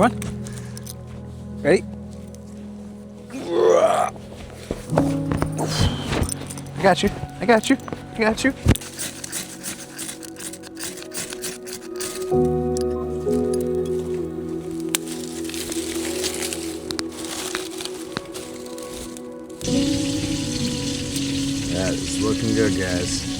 Come on. Ready? I got you. I got you. I got you. That is looking good, guys.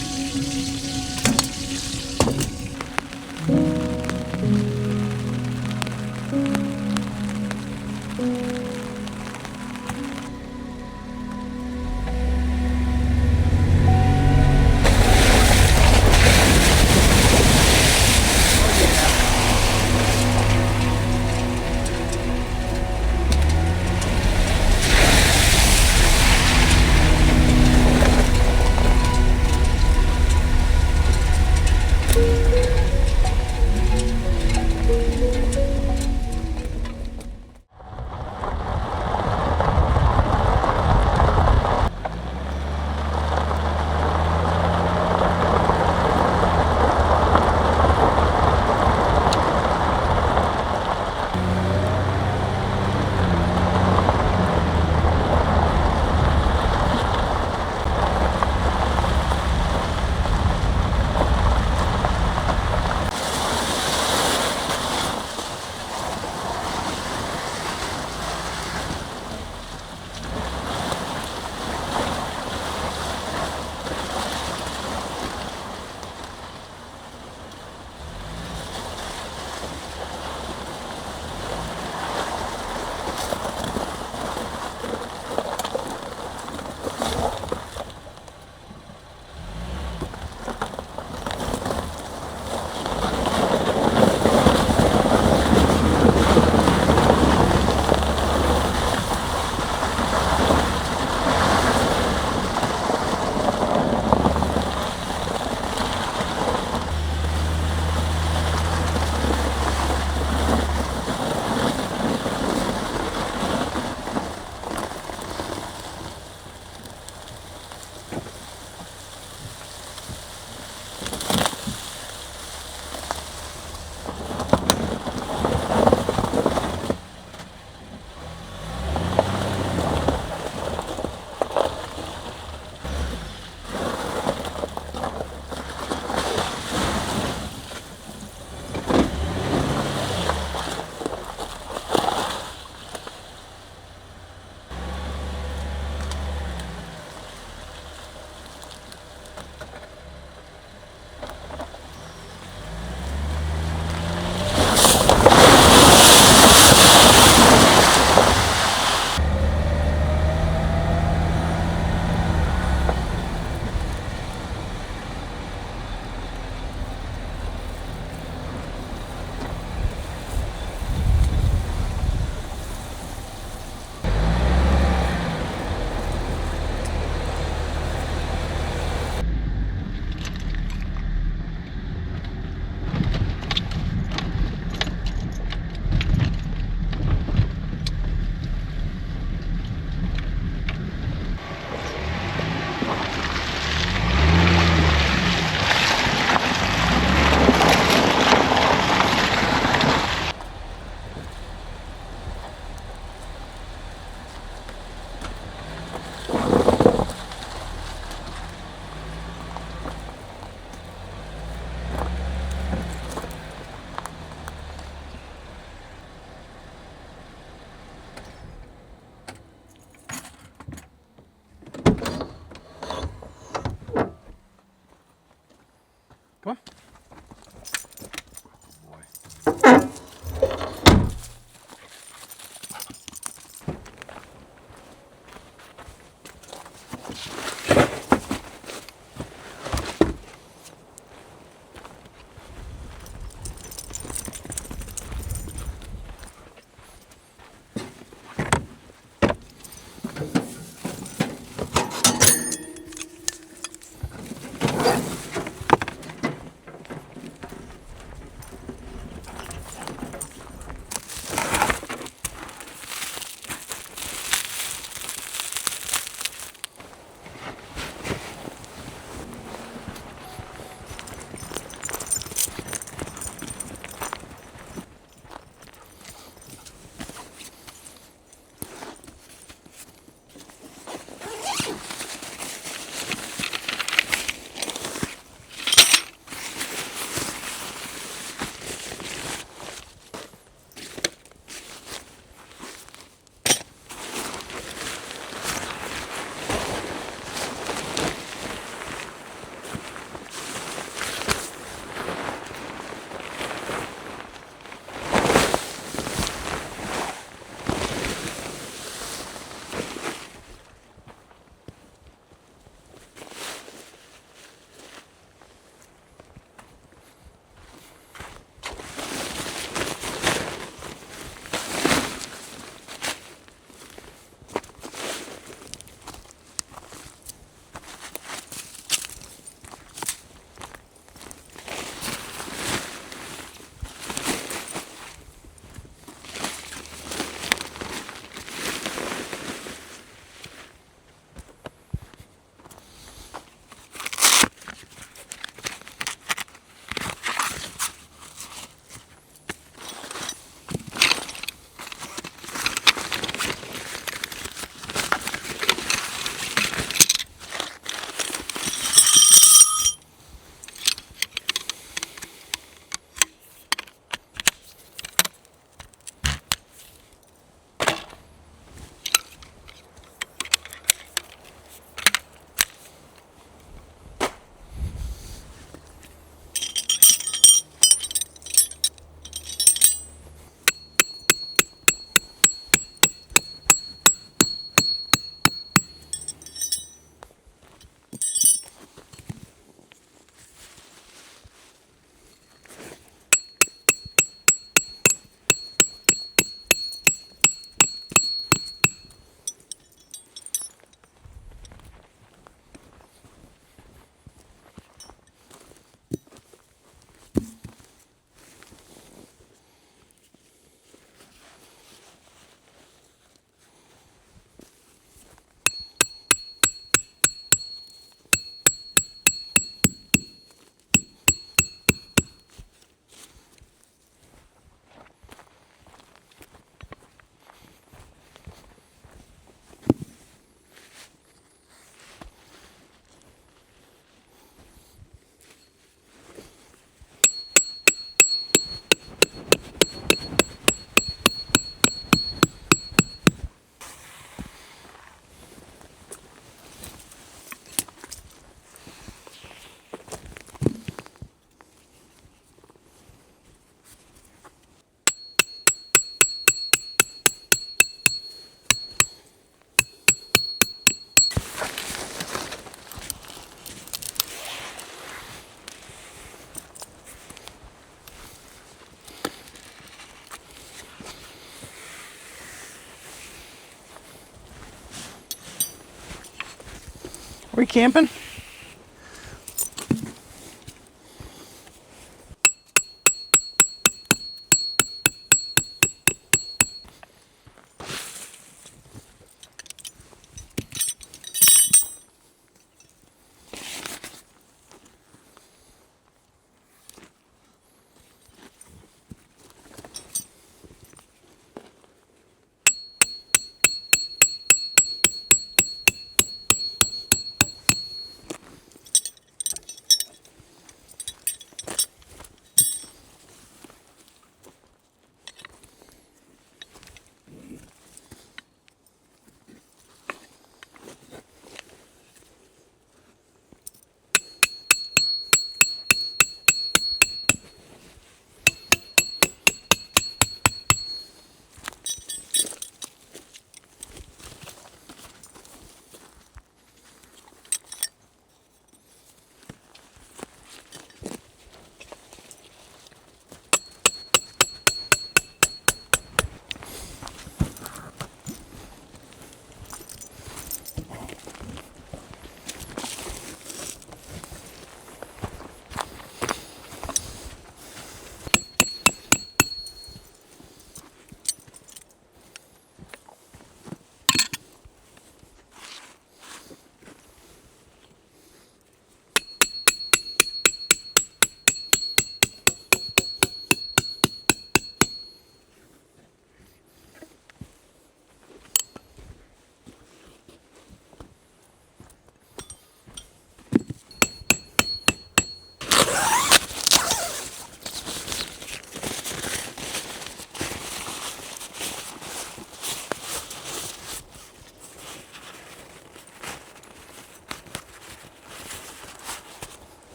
we camping?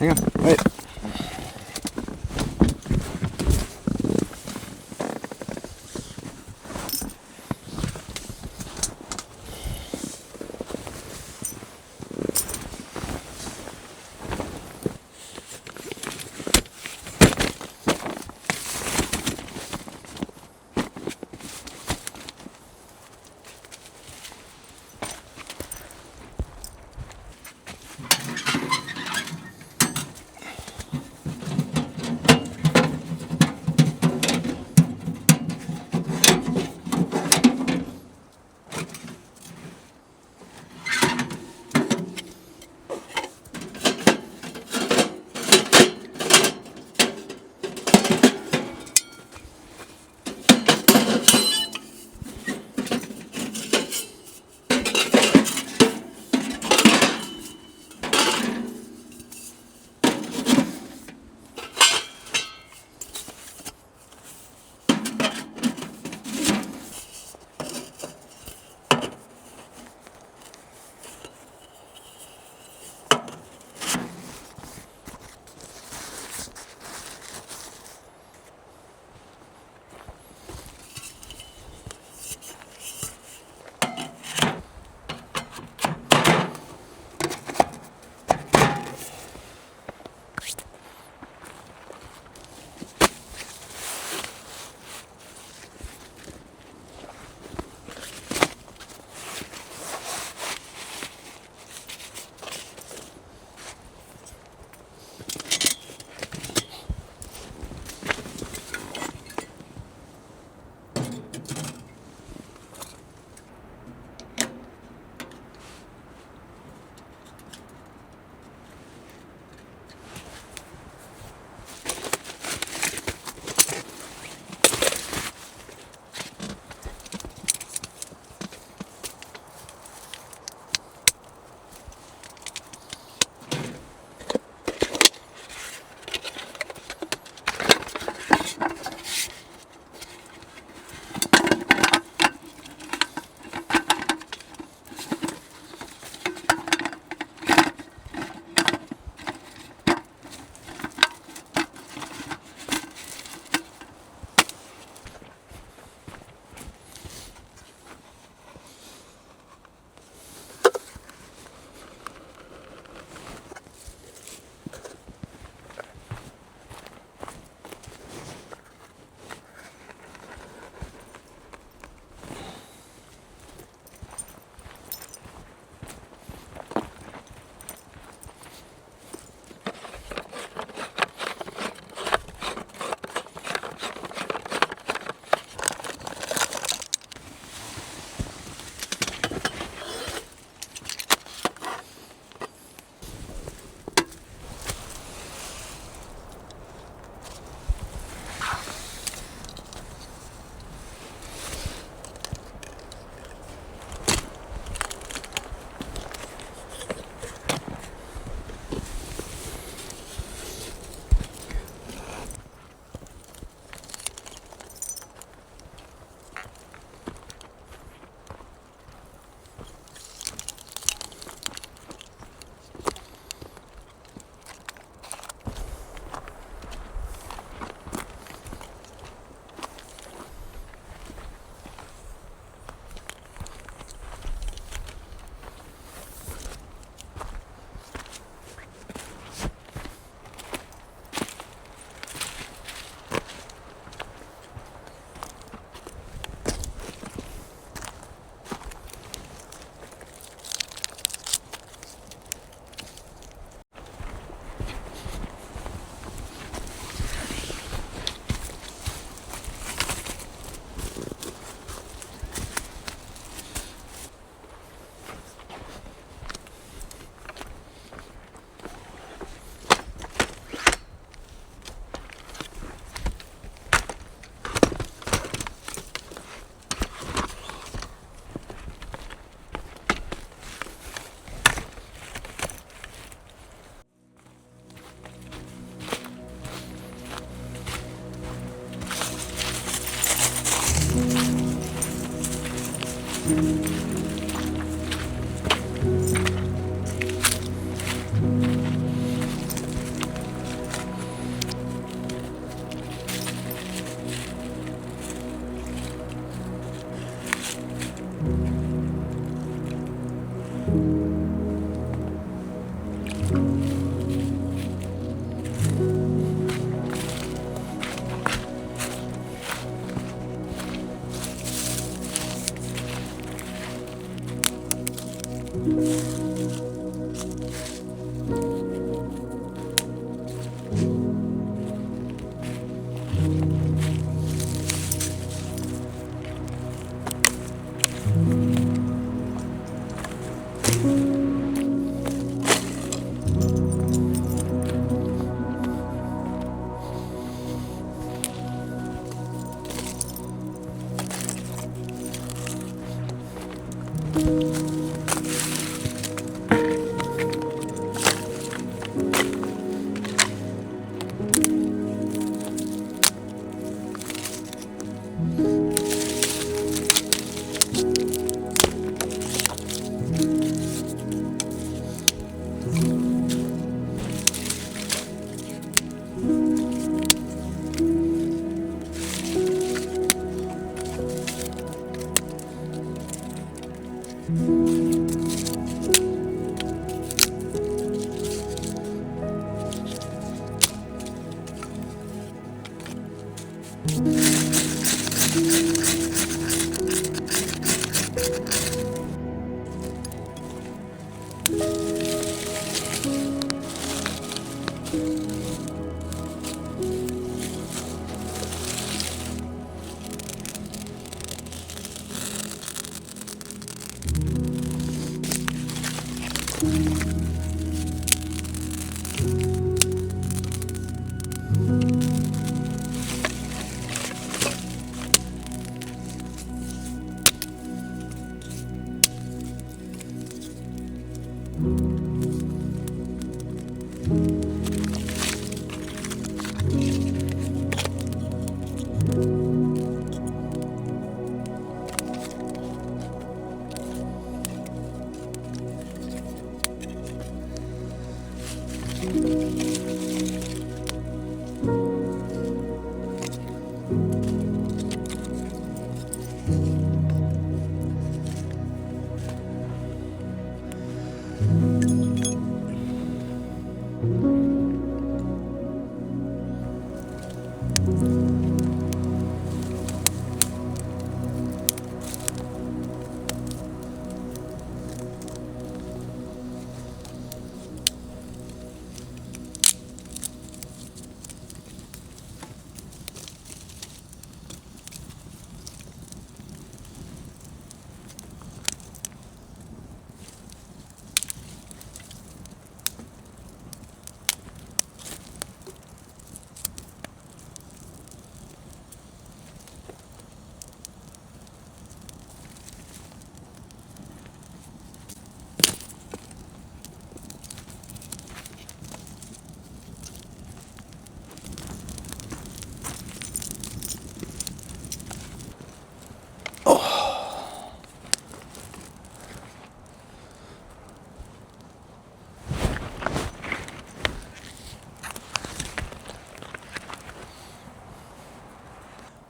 Hang on, wait.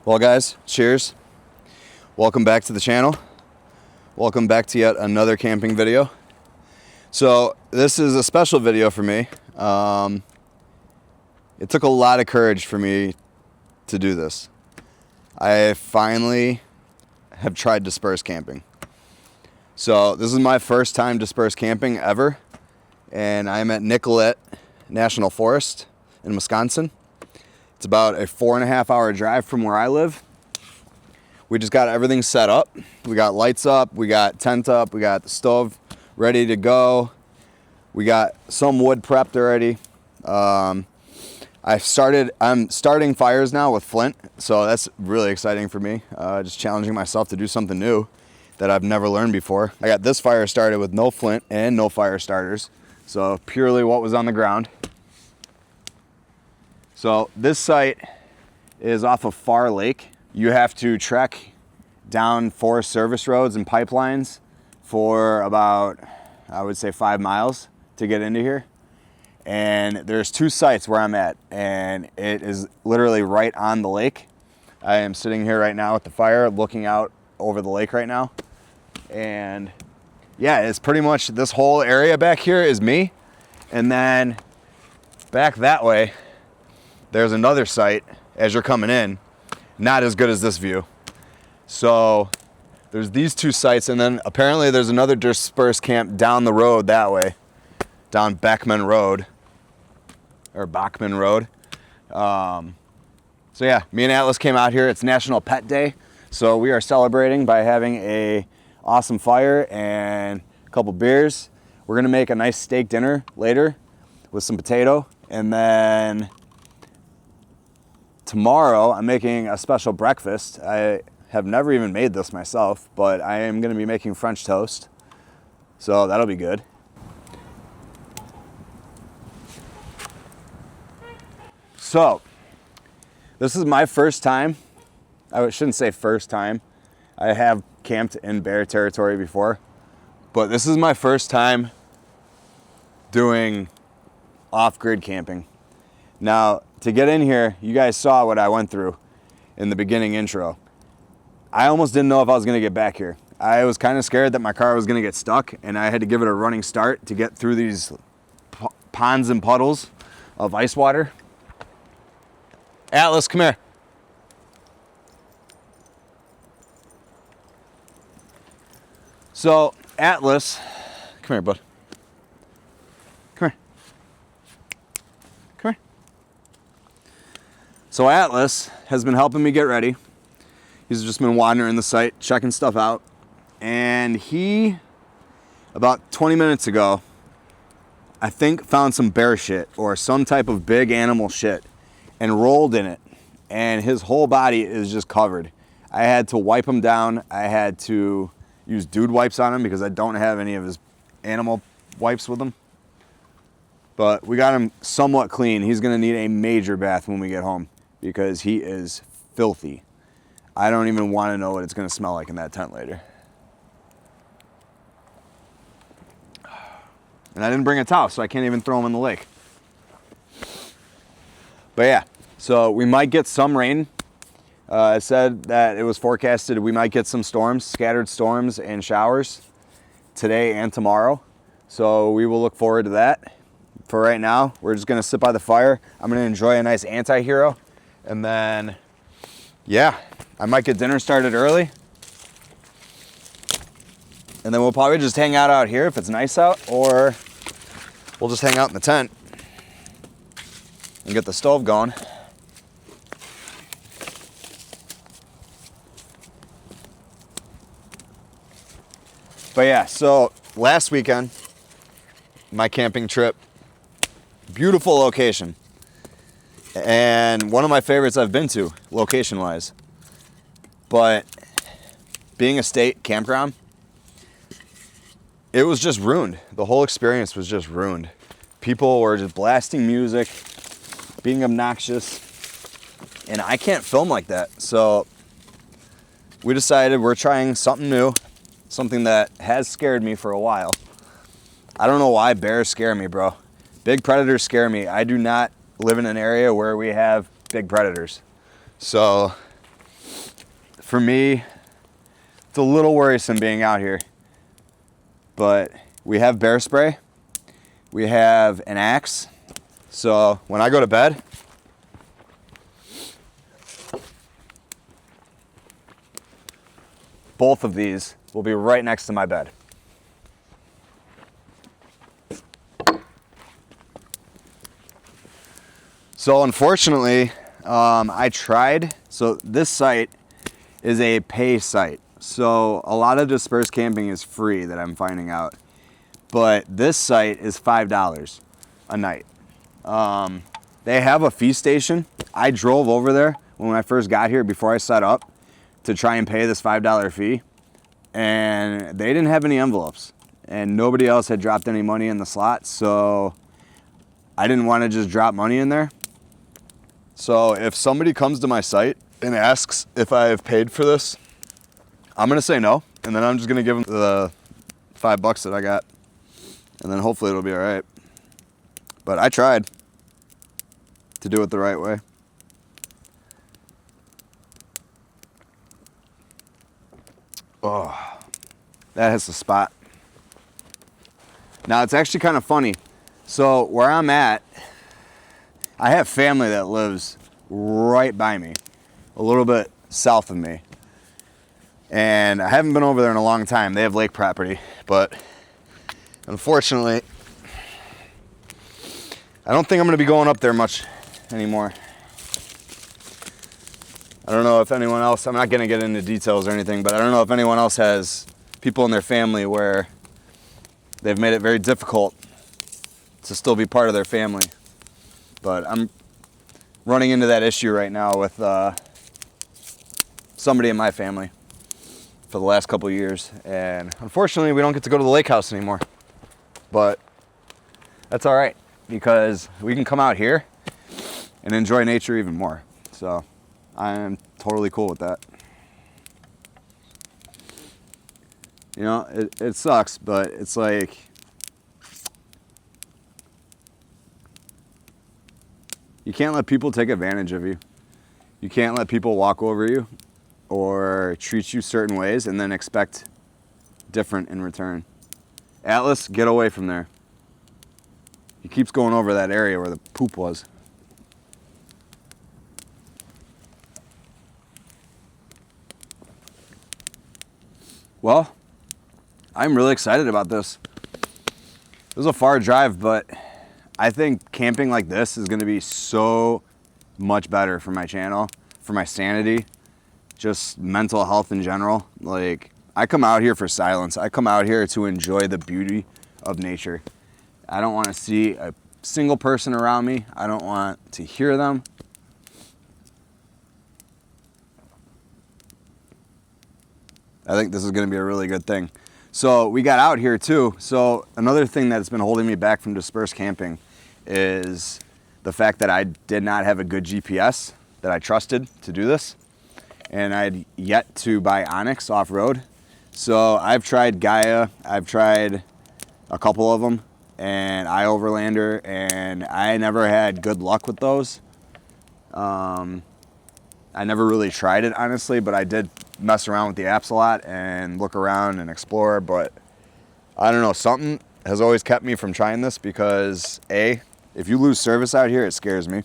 Well guys, cheers. Welcome back to the channel. Welcome back to yet another camping video. So this is a special video for me. It took a lot of courage for me to do this. I finally have tried dispersed camping. So this is my first time dispersed camping ever. And I'm at Nicollet National Forest in Wisconsin. It's about a 4.5 hour drive from where I live. We just got everything set up. We got lights up, we got tent up, we got the stove ready to go. We got some wood prepped already. I'm starting fires now with flint, so that's really exciting for me. Just challenging myself to do something new that I've never learned before. I got this fire started with no flint and no fire starters, so purely what was on the ground. So this site is off of Far Lake. You have to trek down 4 service roads and pipelines for about, I would say, 5 miles to get into here. And there's 2 sites where I'm at, and it is literally right on the lake. I am sitting here right now at the fire looking out over the lake right now. And yeah, it's pretty much this whole area back here is me. And then back that way, there's another site as you're coming in, not as good as this view. So there's these 2 sites, and then apparently there's another dispersed camp down the road that way, down Beckman Road, or Bachman Road. So yeah, me and Atlas came out here. It's National Pet Day, so we are celebrating by having a awesome fire and a couple beers. We're gonna make a nice steak dinner later with some potato, and then tomorrow I'm making a special breakfast. I have never even made this myself, but I am gonna be making French toast, so that'll be good. So, this is my first time. I shouldn't say first time. I have camped in bear territory before, but this is my first time doing off-grid camping. Now, to get in here, you guys saw what I went through in the beginning intro. I almost didn't know if I was gonna get back here. I was kind of scared that my car was gonna get stuck, and I had to give it a running start to get through these ponds and puddles of ice water. Atlas, come here. So, Atlas, come here, bud. Come here. Come here. So Atlas has been helping me get ready. He's just been wandering the site, checking stuff out. And he, about 20 minutes ago, I think found some bear shit or some type of big animal shit and rolled in it, and his whole body is just covered. I had to wipe him down. I had to use dude wipes on him because I don't have any of his animal wipes with him. But we got him somewhat clean. He's gonna need a major bath when we get home because he is filthy. I don't even wanna know what it's gonna smell like in that tent later. And I didn't bring a towel, so I can't even throw him in the lake. But yeah, so we might get some rain. I said that it was forecasted we might get some storms, scattered storms and showers today and tomorrow. So we will look forward to that. For right now, we're just gonna sit by the fire. I'm gonna enjoy a nice anti-hero. And then, yeah, I might get dinner started early. And then we'll probably just hang out here if it's nice out, or we'll just hang out in the tent and get the stove going. But yeah, so last weekend, my camping trip, beautiful location. And one of my favorites I've been to, location-wise. But being a state campground, it was just ruined. The whole experience was just ruined. People were just blasting music, being obnoxious, and I can't film like that. So we decided we're trying something new, something that has scared me for a while. I don't know why bears scare me, bro. Big predators scare me. I do not live in an area where we have big predators. So for me, it's a little worrisome being out here. But we have bear spray. We have an axe. So when I go to bed, both of these will be right next to my bed. So unfortunately, I tried. So this site is a pay site. So a lot of dispersed camping is free that I'm finding out. But this site is $5 a night. They have a fee station. I drove over there when I first got here before I set up to try and pay this $5 fee. And they didn't have any envelopes. And nobody else had dropped any money in the slot. So I didn't want to just drop money in there. So if somebody comes to my site and asks if I have paid for this, I'm going to say no, and then I'm just going to give them the $5 that I got, and then hopefully it'll be all right. But I tried to do it the right way. Oh, that hits the spot. Now, it's actually kind of funny. So where I'm at, I have family that lives right by me, a little bit south of me. And I haven't been over there in a long time. They have lake property, but unfortunately, I don't think I'm going to be going up there much anymore. I don't know if anyone else, I'm not going to get into details or anything, but I don't know if anyone else has people in their family where they've made it very difficult to still be part of their family. But I'm running into that issue right now with somebody in my family for the last couple of years. And unfortunately, we don't get to go to the lake house anymore. But that's all right, because we can come out here and enjoy nature even more. So I'm totally cool with that. You know, it sucks, but it's like, you can't let people take advantage of you. You can't let people walk over you or treat you certain ways and then expect different in return. Atlas, get away from there. He keeps going over that area where the poop was. Well, I'm really excited about this. It was a far drive, but I think camping like this is going to be so much better for my channel, for my sanity, just mental health in general. Like, I come out here for silence. I come out here to enjoy the beauty of nature. I don't want to see a single person around me. I don't want to hear them. I think this is going to be a really good thing. So we got out here too. So another thing that's been holding me back from dispersed camping is the fact that I did not have a good GPS that I trusted to do this. And I'd yet to buy Onyx off-road. So I've tried Gaia, I've tried a couple of them, and iOverlander, and I never had good luck with those. I never really tried it, honestly, but I did mess around with the apps a lot and look around and explore. But I don't know, something has always kept me from trying this because A, if you lose service out here, it scares me.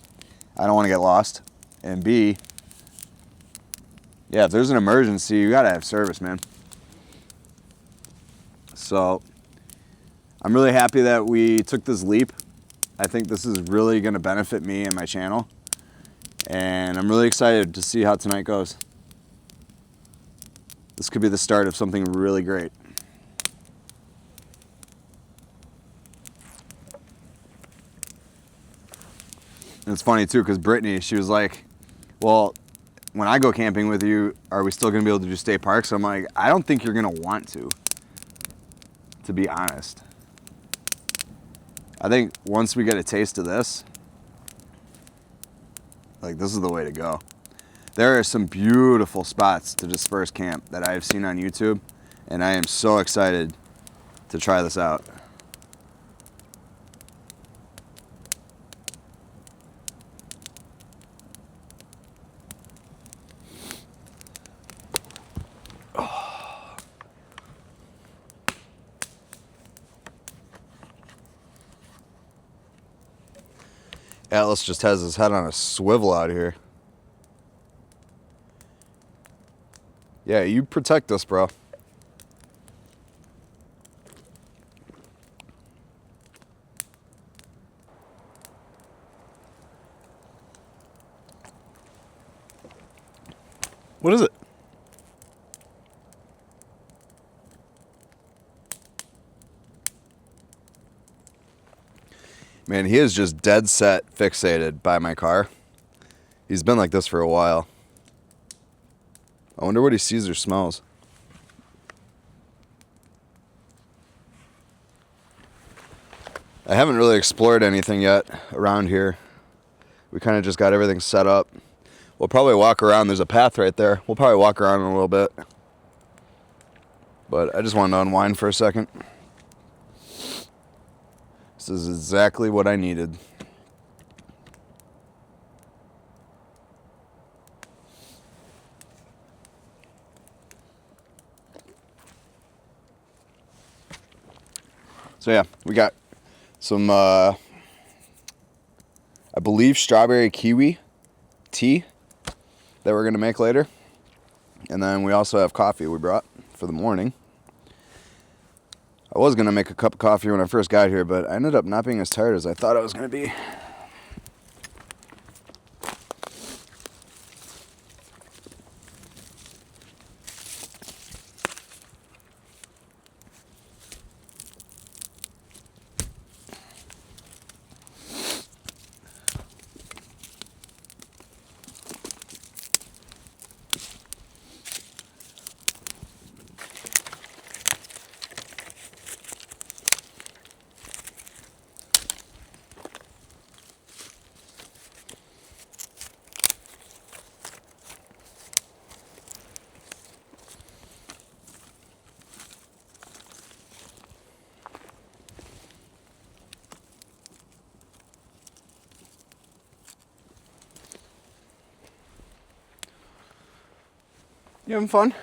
I don't want to get lost. And B, yeah, if there's an emergency, you gotta have service, man. So I'm really happy that we took this leap. I think this is really gonna benefit me and my channel. And I'm really excited to see how tonight goes. This could be the start of something really great. And it's funny too, because Brittany, she was like, well, when I go camping with you, are we still gonna be able to do state parks? I'm like, I don't think you're gonna want to be honest. I think once we get a taste of this, like, this is the way to go. There are some beautiful spots to disperse camp that I have seen on YouTube, and I am so excited to try this out. Atlas just has his head on a swivel out here. Yeah, you protect us, bro. What is it? Man, he is just dead set fixated by my car. He's been like this for a while. I wonder what he sees or smells. I haven't really explored anything yet around here. We kind of just got everything set up. We'll probably walk around. There's a path right there. We'll probably walk around in a little bit. But I just wanted to unwind for a second. This is exactly what I needed. So yeah, we got some, I believe, strawberry kiwi tea that we're going to make later. And then we also have coffee we brought for the morning. I was going to make a cup of coffee when I first got here, but I ended up not being as tired as I thought I was going to be. You having fun?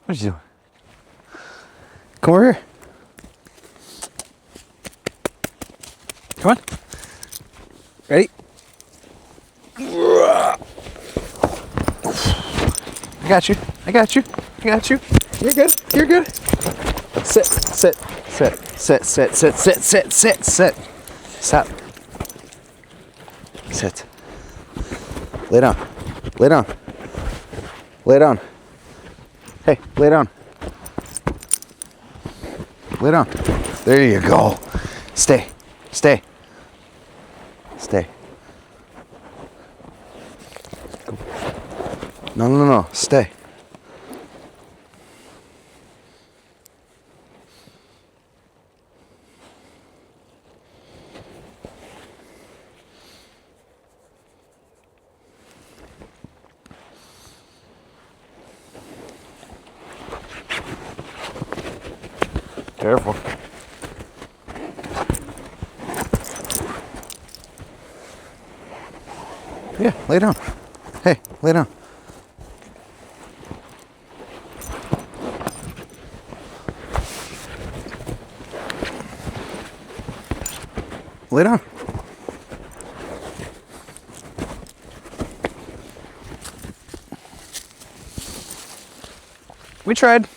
What you doing? Come over here. Come on. Ready? I got you. I got you. I got you. You're good. You're good. Sit. Sit. Sit. Sit. Sit. Sit. Sit. Sit. Sit. Sit. Stop. Sit. Lay down. Lay down. Lay down. Hey, lay down. Lay down. There you go. Stay. Stay. Stay. Go. No, no, no. Stay. Careful. Yeah, lay down. Hey, lay down. Lay down. We tried.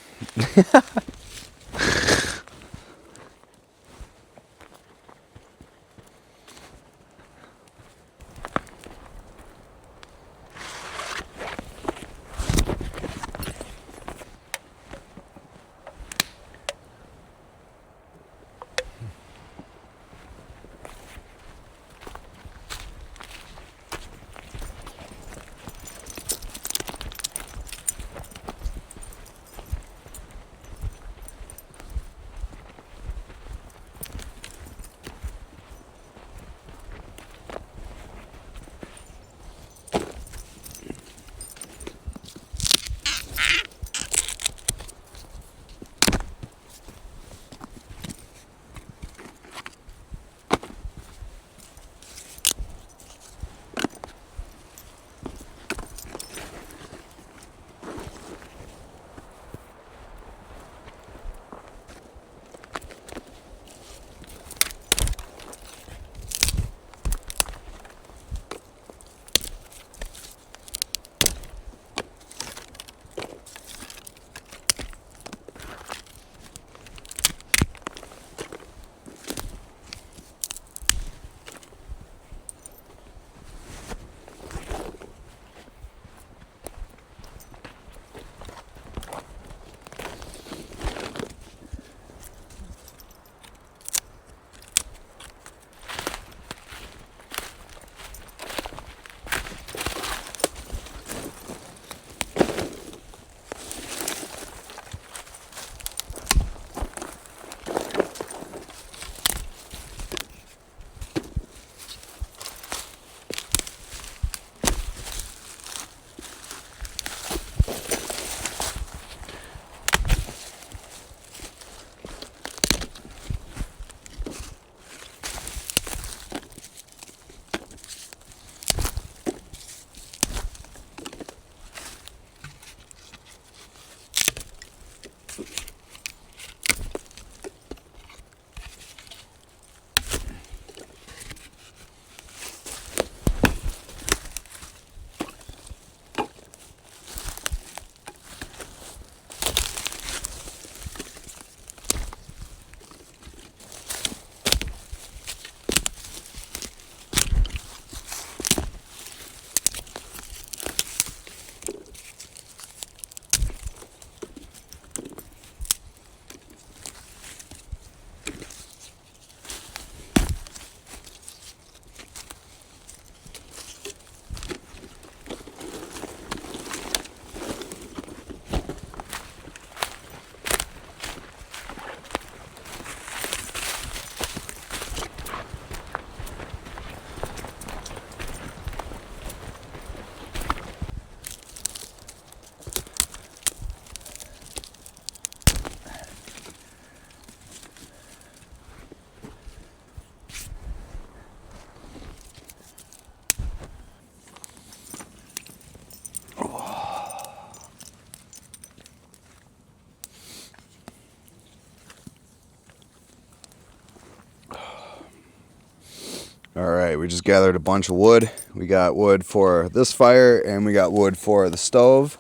All right, we just gathered a bunch of wood. We got wood for this fire and we got wood for the stove.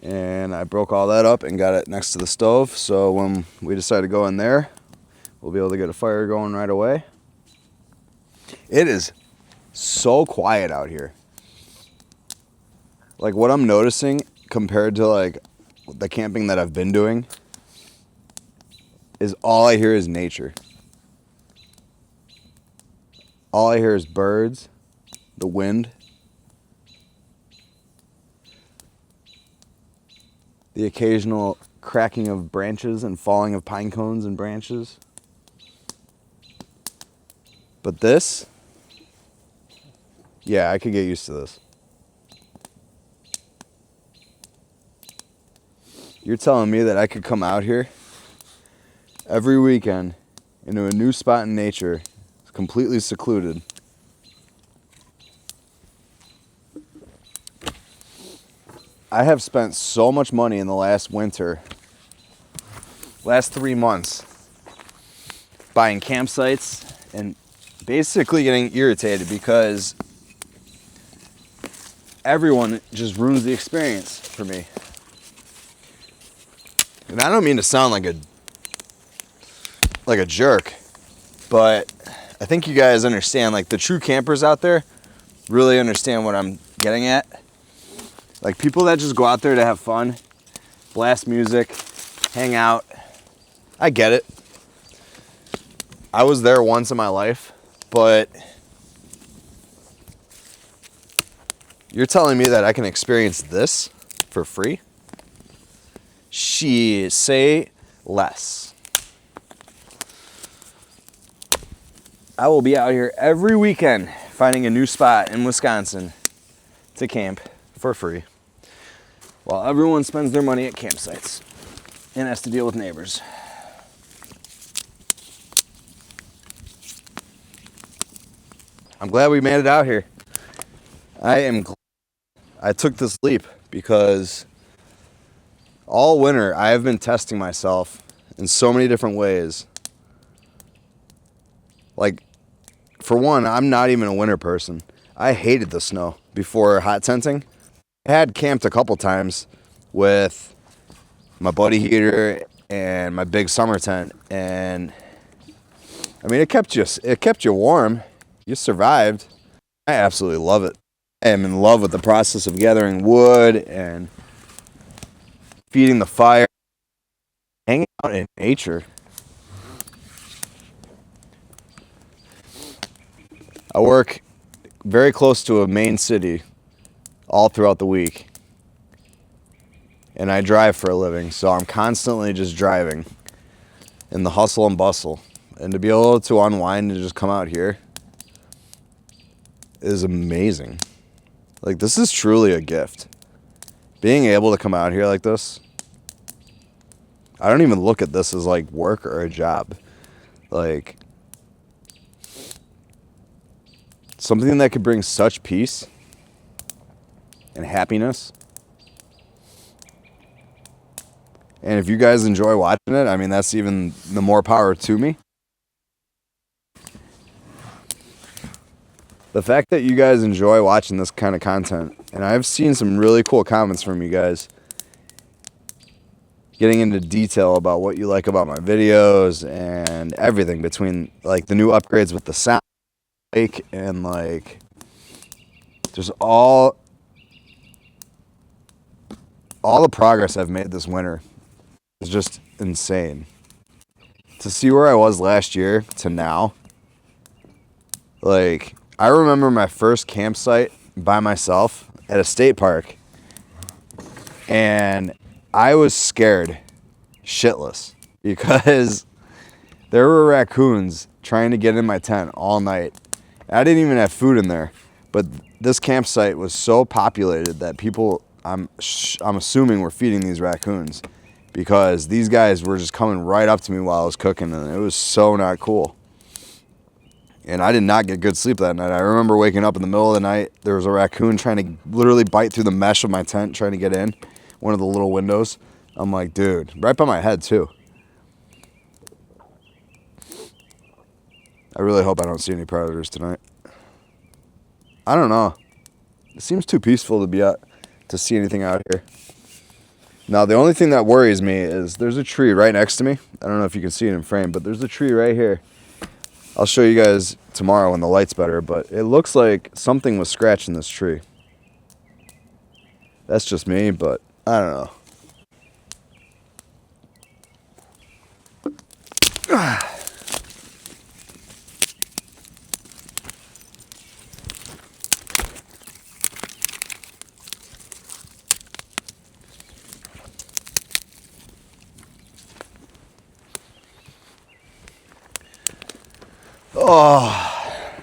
And I broke all that up and got it next to the stove. So when we decide to go in there, we'll be able to get a fire going right away. It is so quiet out here. Like what I'm noticing compared to like the camping that I've been doing is all I hear is nature. All I hear is birds, the wind, the occasional cracking of branches and falling of pine cones and branches. But this, yeah, I could get used to this. You're telling me that I could come out here every weekend into a new spot in nature, completely secluded. I have spent so much money in the last 3 months, buying campsites and basically getting irritated because everyone just ruins the experience for me. And I don't mean to sound like a jerk, but I think you guys understand, like the true campers out there really understand what I'm getting at. Like people that just go out there to have fun, blast music, hang out. I get it. I was there once in my life, but you're telling me that I can experience this for free? Say less. I will be out here every weekend finding a new spot in Wisconsin to camp for free, while everyone spends their money at campsites and has to deal with neighbors. I'm glad we made it out here. I am glad I took this leap because all winter I have been testing myself in so many different ways. Like, for one, I'm not even a winter person. I hated the snow before hot tenting. I had camped a couple times with my buddy heater and my big summer tent, and I mean it kept you warm. You survived. I absolutely love it. I am in love with the process of gathering wood and feeding the fire, hanging out in nature. I work very close to a main city all throughout the week, and I drive for a living, so I'm constantly just driving in the hustle and bustle. And to be able to unwind and just come out here is amazing. Like, this is truly a gift. Being able to come out here like this, I don't even look at this as like work or a job. Like, something that could bring such peace and happiness. And if you guys enjoy watching it, I mean, that's even the more power to me. The fact that you guys enjoy watching this kind of content, and I've seen some really cool comments from you guys getting into detail about what you like about my videos and everything, between like the new upgrades with the sound and like just all the progress I've made this winter is just insane. To see where I was last year to now, like, I remember my first campsite by myself at a state park, and I was scared shitless because there were raccoons trying to get in my tent all night. I didn't even have food in there, but this campsite was so populated that people, I'm assuming, were feeding these raccoons, because these guys were just coming right up to me while I was cooking, and it was so not cool. And I did not get good sleep that night. I remember waking up in the middle of the night. There was a raccoon trying to literally bite through the mesh of my tent, trying to get in one of the little windows. I'm like, dude, right by my head too. I really hope I don't see any predators tonight. I don't know. It seems too peaceful to be out to see anything out here. Now, the only thing that worries me is there's a tree right next to me. I don't know if you can see it in frame, but there's a tree right here. I'll show you guys tomorrow when the light's better, but it looks like something was scratching this tree. That's just me, but I don't know. Oh,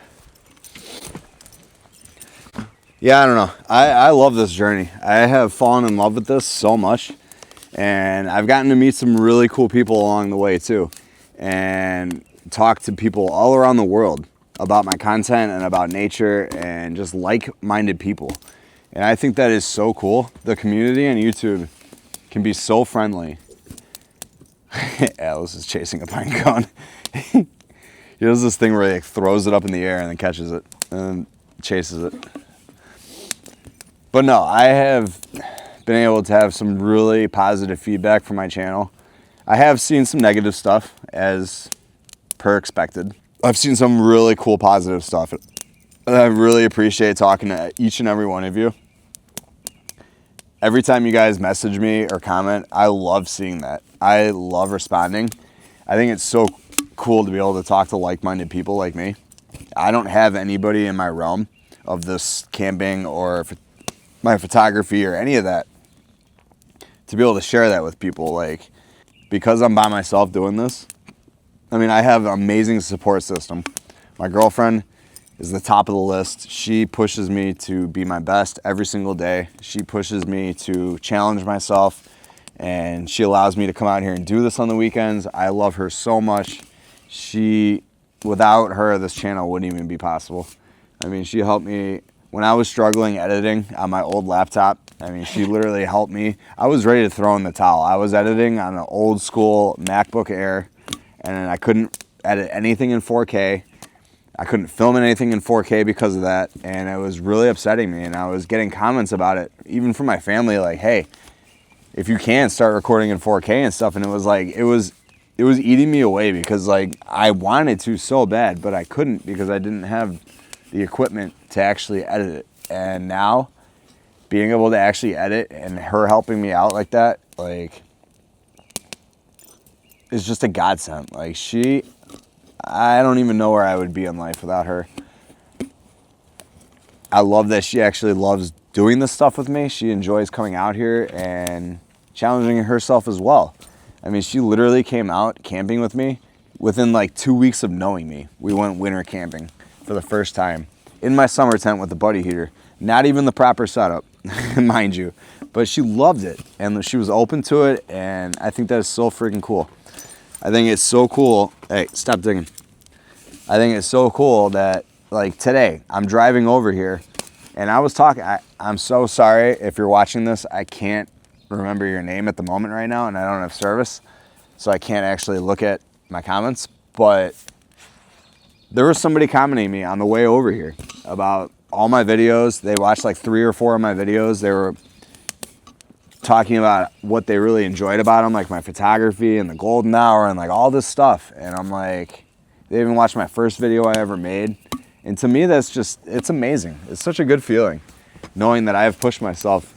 yeah, I don't know. I love this journey. I have fallen in love with this so much, and I've gotten to meet some really cool people along the way too, and talk to people all around the world about my content and about nature and just like-minded people. And I think that is so cool. The community on YouTube can be so friendly. Alice is chasing a pine cone. He does this thing where he like, throws it up in the air and then catches it and chases it. But no, I have been able to have some really positive feedback from my channel. I have seen some negative stuff, as per expected. I've seen some really cool positive stuff. And I really appreciate talking to each and every one of you. Every time you guys message me or comment, I love seeing that. I love responding. I think it's so cool to be able to talk to like-minded people like me. I don't have anybody in my realm of this camping or my photography or any of that to be able to share that with people. Like, because I'm by myself doing this, I mean, I have an amazing support system. My girlfriend is the top of the list. She pushes me to be my best every single day. She pushes me to challenge myself, and she allows me to come out here and do this on the weekends. I love her so much. Without her, this channel wouldn't even be possible. I mean, she helped me when I was struggling editing on my old laptop. I mean, she literally helped me. I was ready to throw in the towel. I was editing on an old school MacBook Air, and I couldn't edit anything in 4K. I couldn't film anything in 4K because of that, and it was really upsetting me. And I was getting comments about it, even from my family, like, hey, if you can, start recording in 4K and stuff. And it was like, it was eating me away, because like I wanted to so bad, but I couldn't because I didn't have the equipment to actually edit it. And now being able to actually edit and her helping me out like that, like, is just a godsend. Like, I don't even know where I would be in life without her. I love that she actually loves doing this stuff with me. She enjoys coming out here and challenging herself as well. I mean, she literally came out camping with me within like 2 weeks of knowing me. We went winter camping for the first time in my summer tent with the buddy heater. Not even the proper setup, mind you. But she loved it, and she was open to it, and I think that is so freaking cool. I think it's so cool. Hey, stop digging. I think it's so cool that, like, today I'm driving over here and I was talking. I'm so sorry if you're watching this. I can't remember your name at the moment right now, and I don't have service, so I can't actually look at my comments. But there was somebody commenting me on the way over here about all my videos. They watched like 3 or 4 of my videos. They were talking about what they really enjoyed about them, like my photography and the golden hour and like all this stuff. And I'm like, they even watched my first video I ever made. And to me, that's just, it's amazing. It's such a good feeling knowing that I have pushed myself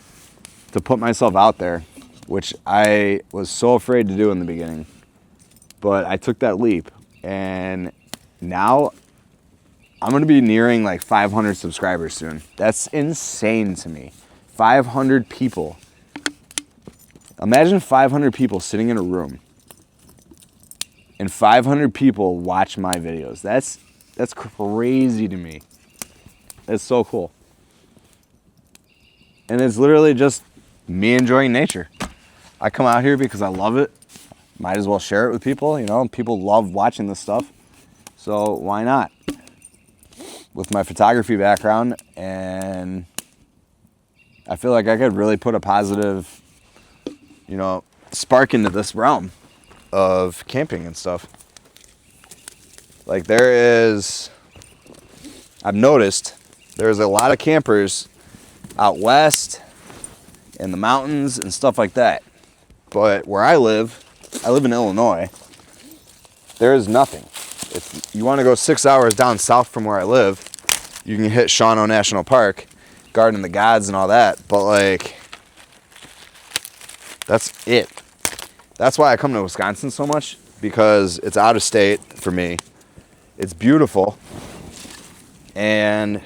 to put myself out there, which I was so afraid to do in the beginning. But I took that leap, and now I'm going to be nearing like 500 subscribers soon. That's insane to me. 500 people. Imagine 500 people sitting in a room and 500 people watch my videos. That's crazy to me. It's so cool. And it's literally just me enjoying nature. I come out here because I love it. Might as well share it with people, you know. People love watching this stuff. So why not? With my photography background, and I feel like I could really put a positive, you know, spark into this realm of camping and stuff. Like, I've noticed there's a lot of campers out west in the mountains and stuff like that. But where I live in Illinois, there is nothing. If you want to go 6 hours down south from where I live, you can hit Shawano National Park, Garden of the Gods and all that. But like, that's it. That's why I come to Wisconsin so much, because it's out of state for me. It's beautiful. And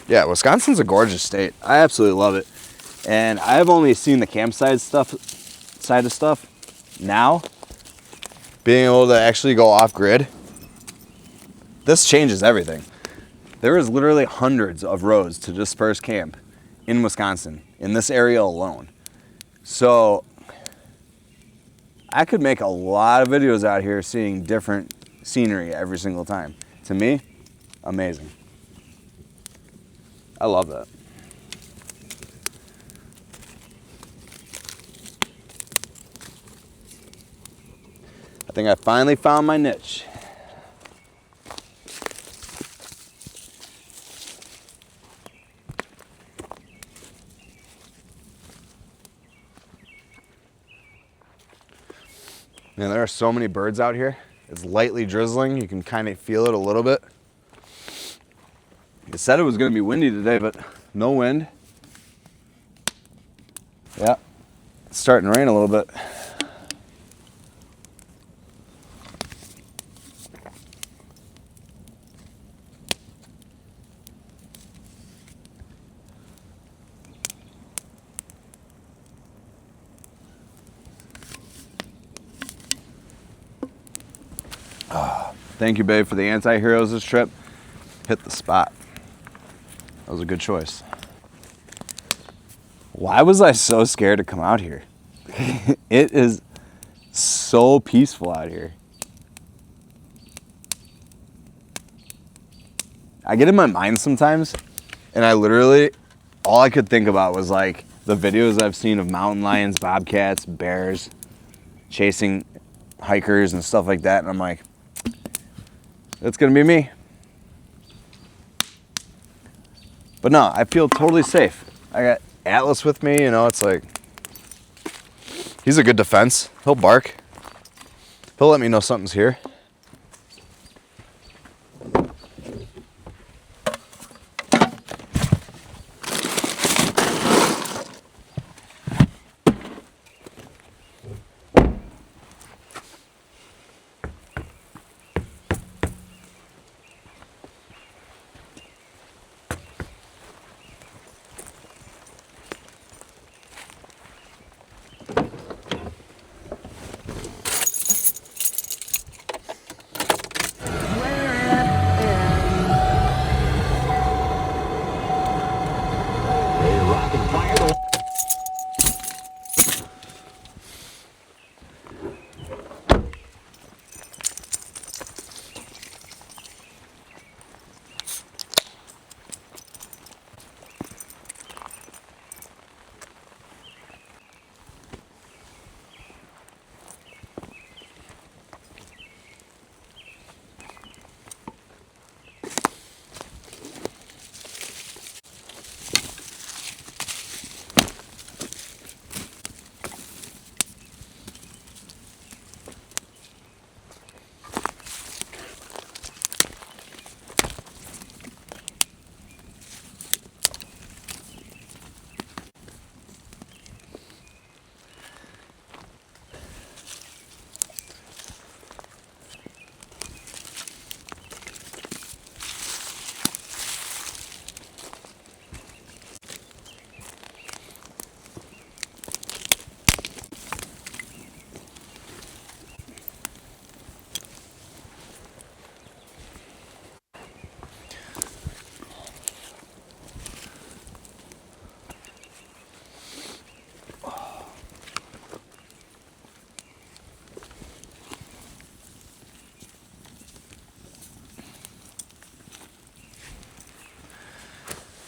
yeah, Wisconsin's a gorgeous state. I absolutely love it. And I've only seen the campsite side of stuff. Now, being able to actually go off grid, this changes everything. There is literally hundreds of roads to disperse camp in Wisconsin, in this area alone. So I could make a lot of videos out here seeing different scenery every single time. To me, amazing. I love that. I think I finally found my niche. Man, there are so many birds out here. It's lightly drizzling. You can kind of feel it a little bit. It said it was going to be windy today, but no wind. Yeah, it's starting to rain a little bit. Thank you, babe, for the anti-heroes this trip. Hit the spot. That was a good choice. Why was I so scared to come out here? It is so peaceful out here. I get in my mind sometimes, and I literally, all I could think about was like the videos I've seen of mountain lions, bobcats, bears, chasing hikers and stuff like that, and I'm like, that's gonna be me. But no, I feel totally safe. I got Atlas with me, you know, it's like, he's a good defense. He'll bark. He'll let me know something's here.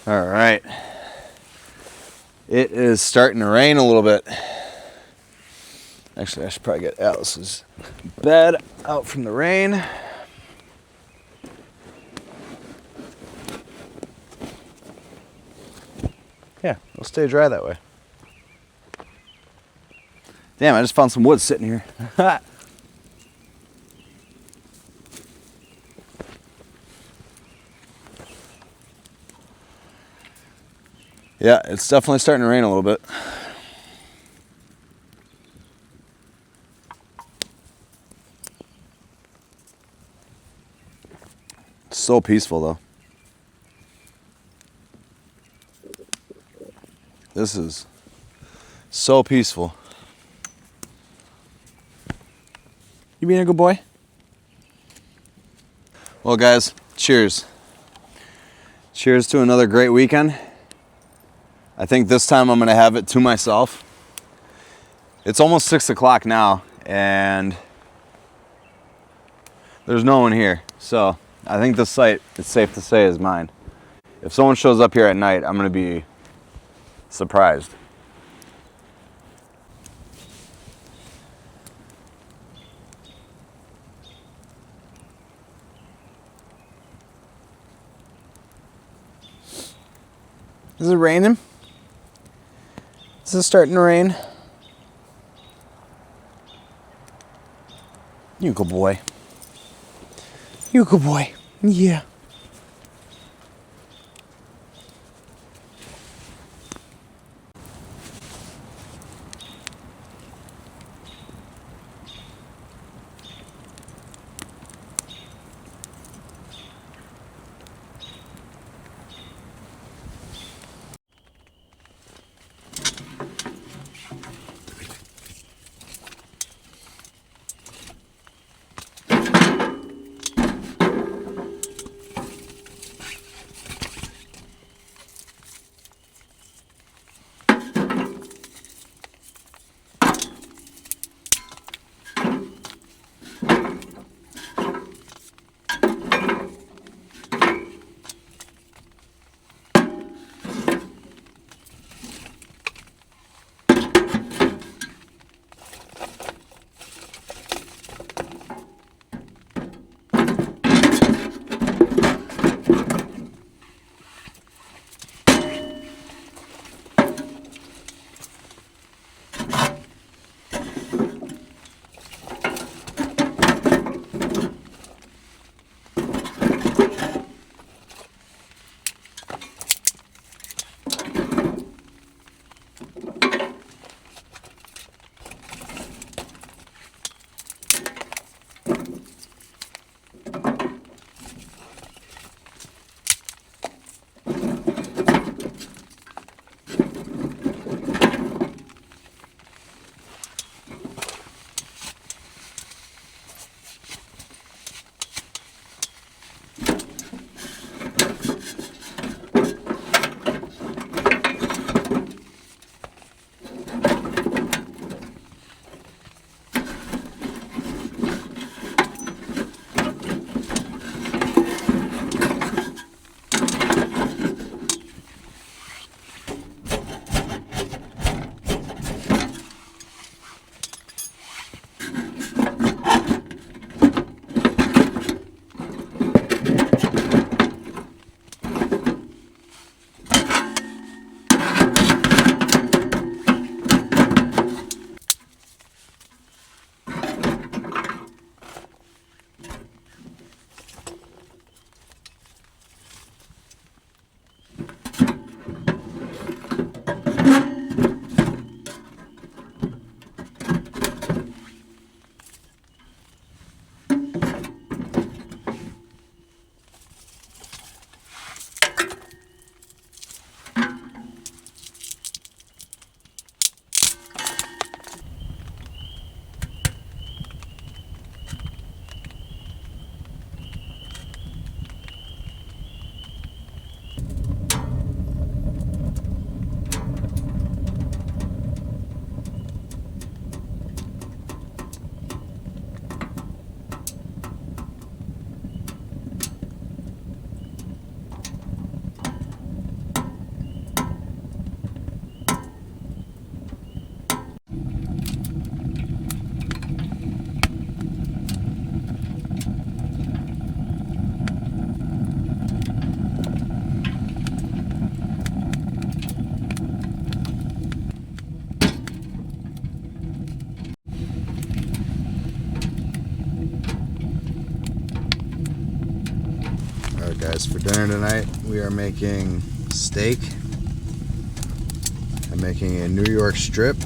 All right. It is starting to rain a little bit. Actually, I should probably get Alice's bed out from the rain. Yeah, it'll stay dry that way. Damn, I just found some wood sitting here. Yeah, it's definitely starting to rain a little bit. It's so peaceful though. This is so peaceful. You being a good boy? Well guys, cheers. Cheers to another great weekend. I think this time I'm gonna have it to myself. It's almost 6 o'clock now and there's no one here. So I think this site, it's safe to say, is mine. If someone shows up here at night, I'm gonna be surprised. Is it raining? Is it starting to rain? You good boy. You good boy. Yeah. Alright guys, for dinner tonight we are making steak. I'm making a New York strip.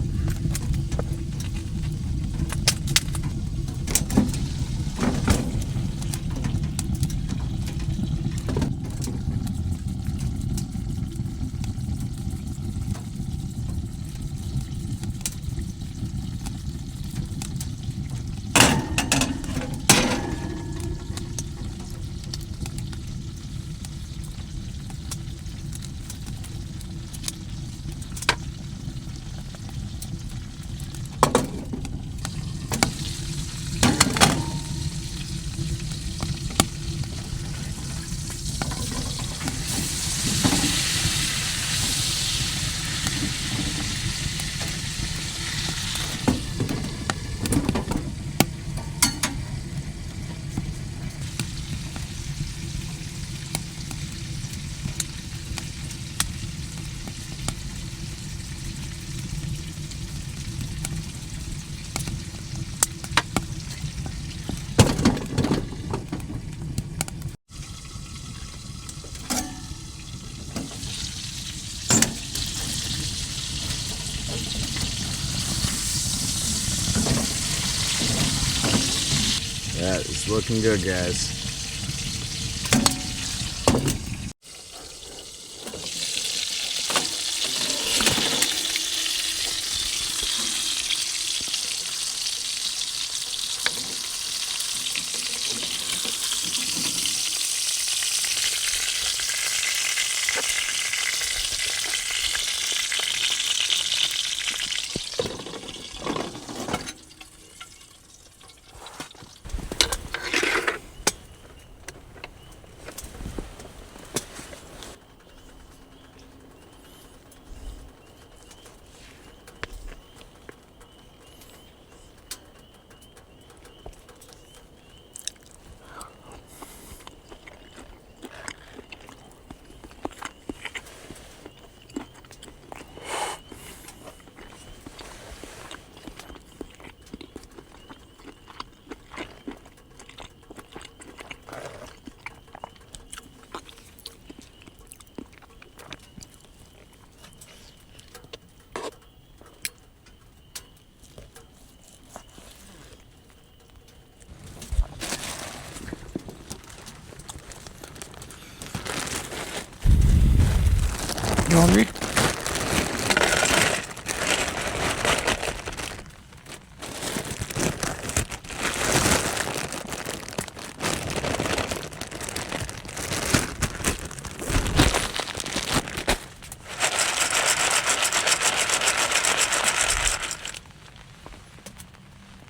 That is looking good, guys. You hungry?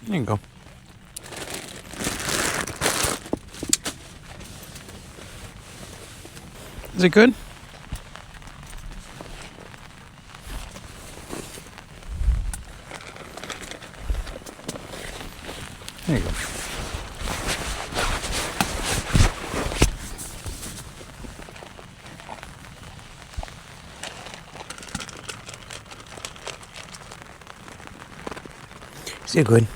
There you go. Is it good? There you go. Is it good?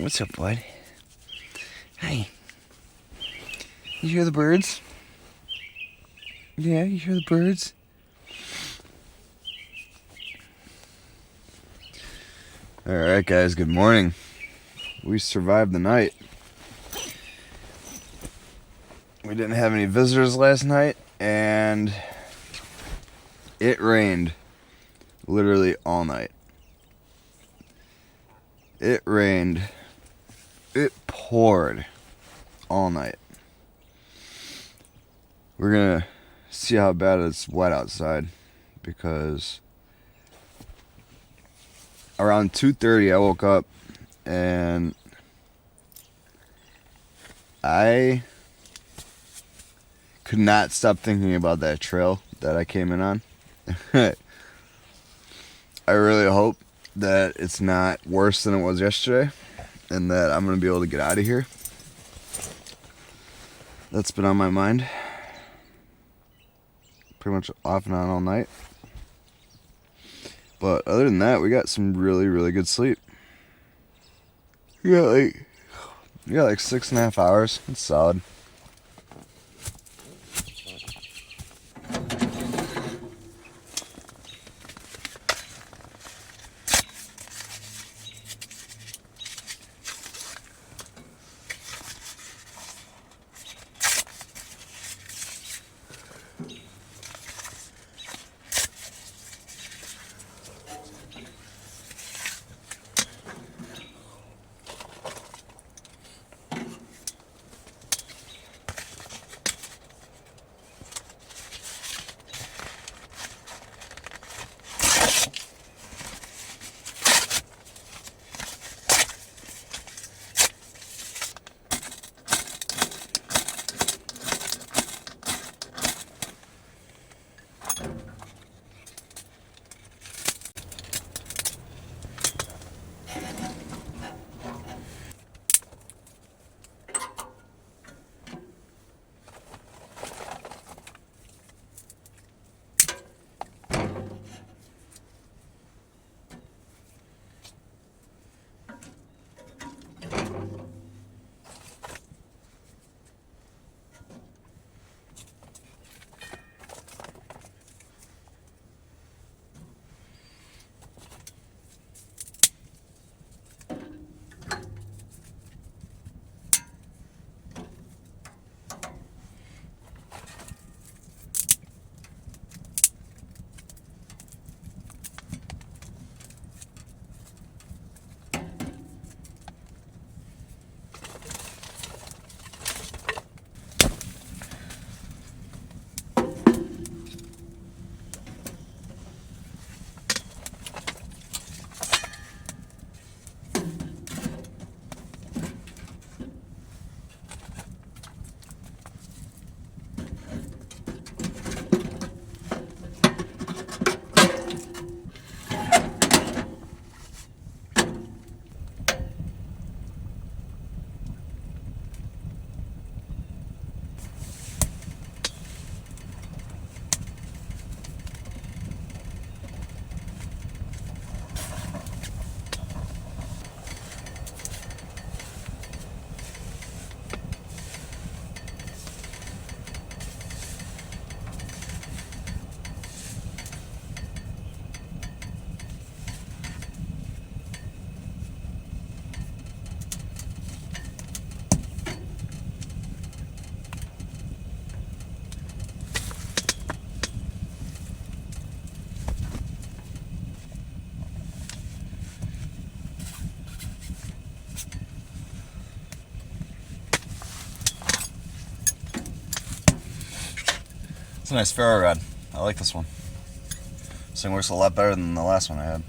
What's up, bud? Hey. You hear the birds? Yeah, you hear the birds? Alright, guys, good morning. We survived the night. We didn't have any visitors last night, and it rained literally all night. It rained. It poured all night. We're gonna see how bad it's wet outside, because around 2:30 I woke up and I could not stop thinking about that trail that I came in on. I really hope that it's not worse than it was yesterday and that I'm going to be able to get out of here. That's been on my mind pretty much off and on all night. But other than that, we got some really, really good sleep. We got like 6.5 hours. It's solid. It's a nice ferro rod. I like this one. This thing works a lot better than the last one I had.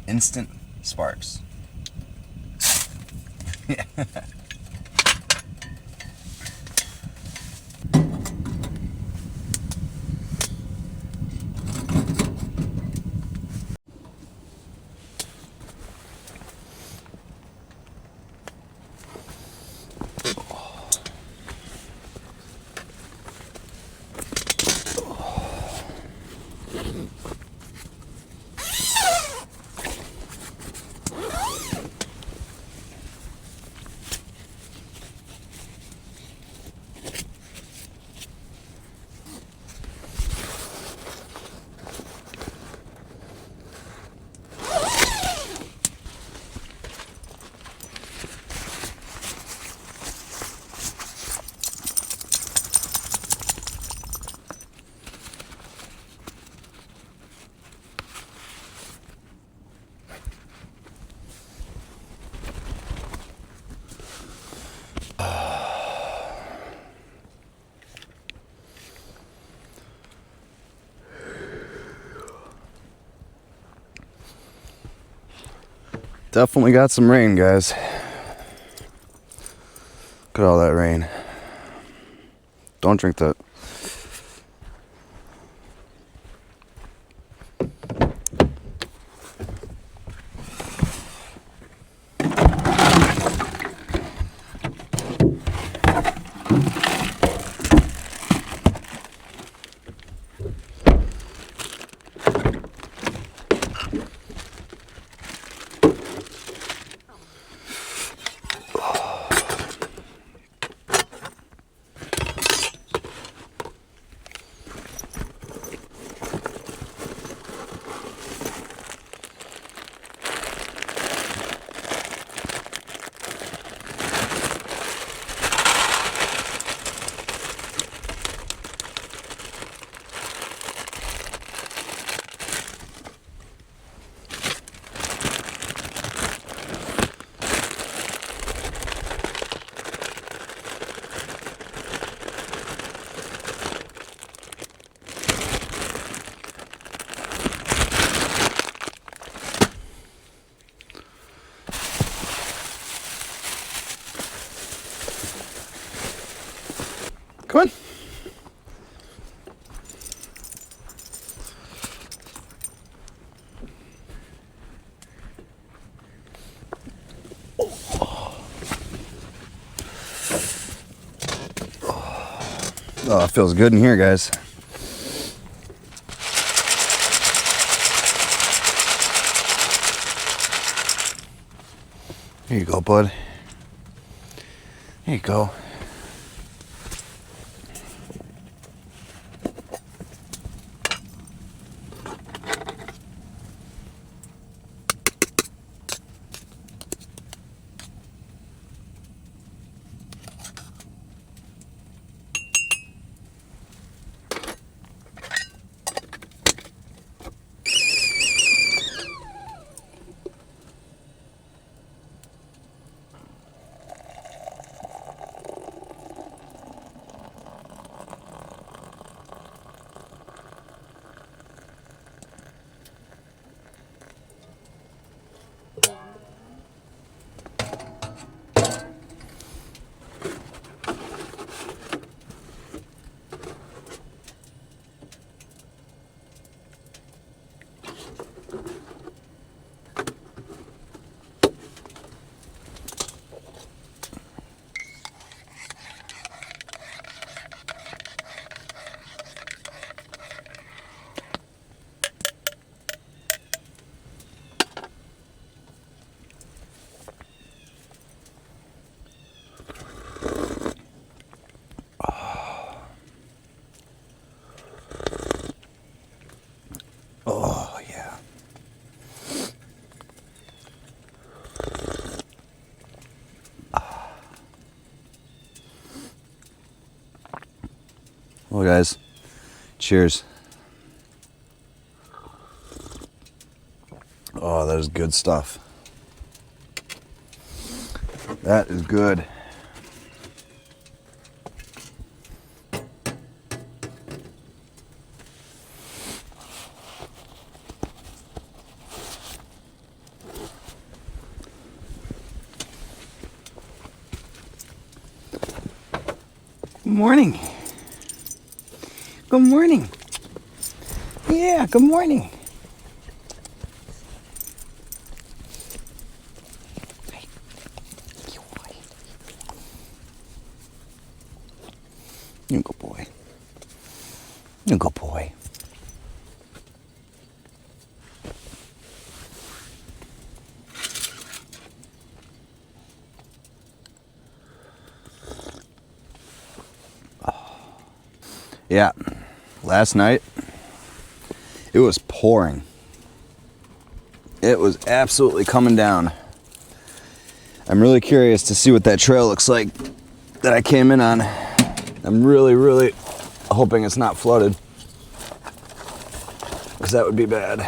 Instant sparks. Definitely got some rain, guys. Look at all that rain. Don't drink that. Come on. Oh, it feels good in here, guys. Here you go, bud. Here you go. Oh, yeah. Well, guys, cheers. Oh, that is good stuff. That is good. Good morning. Good morning. Yeah, good morning. Hey, you boy. You good boy. You good boy. Yeah, last night it was pouring. It was absolutely coming down. I'm really curious to see what that trail looks like that I came in on. I'm really hoping it's not flooded, because that would be bad.